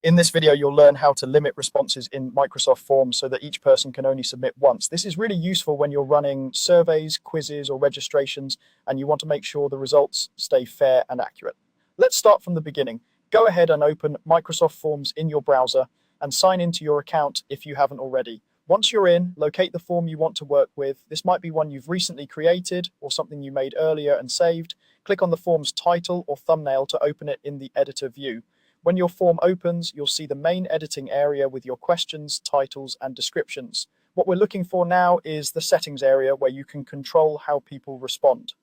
In this video, you'll learn how to limit responses in Microsoft Forms so that each person can only submit once. This is really useful when you're running surveys, quizzes, or registrations, and you want to make sure the results stay fair and accurate. Let's start from the beginning. Go ahead and open Microsoft Forms in your browser and sign into your account if you haven't already. Once you're in, locate the form you want to work with. This might be one you've recently created or something you made earlier and saved. Click on the form's title or thumbnail to open it in the editor view. When your form opens, you'll see the main editing area with your questions, titles, and descriptions. What we're looking for now is the settings area where you can control how people respond.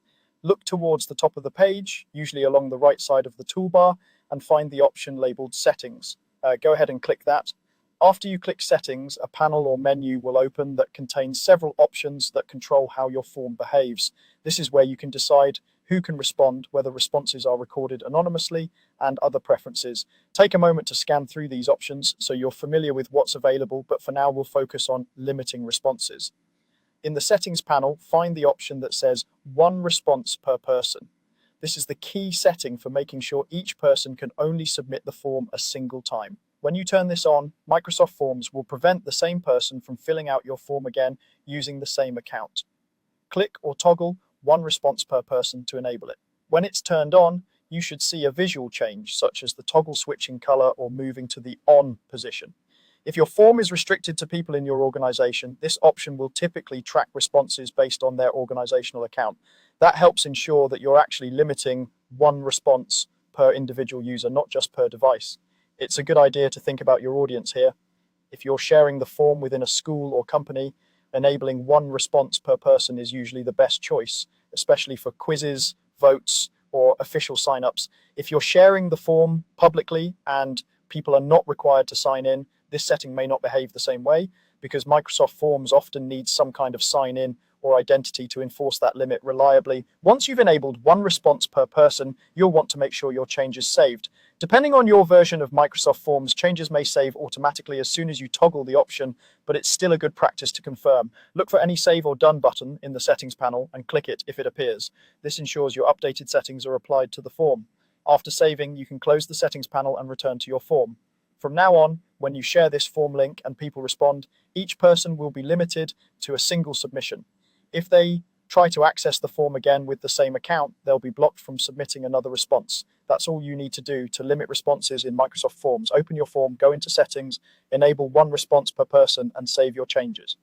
Look towards the top of the page, usually along the right side of the toolbar, and find the option labeled Settings. Go ahead and click that. After you click Settings, a panel or menu will open that contains several options that control how your form behaves. This is where you can decide who can respond, whether responses are recorded anonymously, and other preferences. Take a moment to scan through these options so you're familiar with what's available, but for now we'll focus on limiting responses. In the Settings panel, find the option that says one response per person. This is the key setting for making sure each person can only submit the form a single time. When you turn this on, Microsoft Forms will prevent the same person from filling out your form again using the same account. Click or toggle one response per person to enable it. When it's turned on, you should see a visual change, such as the toggle switching color or moving to the on position. If your form is restricted to people in your organization, this option will typically track responses based on their organizational account. That helps ensure that you're actually limiting one response per individual user, not just per device. It's a good idea to think about your audience here. If you're sharing the form within a school or company, enabling one response per person is usually the best choice, especially for quizzes, votes, or official sign-ups. If you're sharing the form publicly and people are not required to sign in, this setting may not behave the same way because Microsoft Forms often needs some kind of sign-in or identity to enforce that limit reliably. Once you've enabled one response per person, you'll want to make sure your change is saved. Depending on your version of Microsoft Forms, changes may save automatically as soon as you toggle the option, but it's still a good practice to confirm. Look for any Save or Done button in the Settings panel and click it if it appears. This ensures your updated settings are applied to the form. After saving, you can close the Settings panel and return to your form. From now on, when you share this form link and people respond, each person will be limited to a single submission. If they try to access the form again with the same account, they'll be blocked from submitting another response. That's all you need to do to limit responses in Microsoft Forms. Open your form, go into Settings, enable one response per person, and save your changes.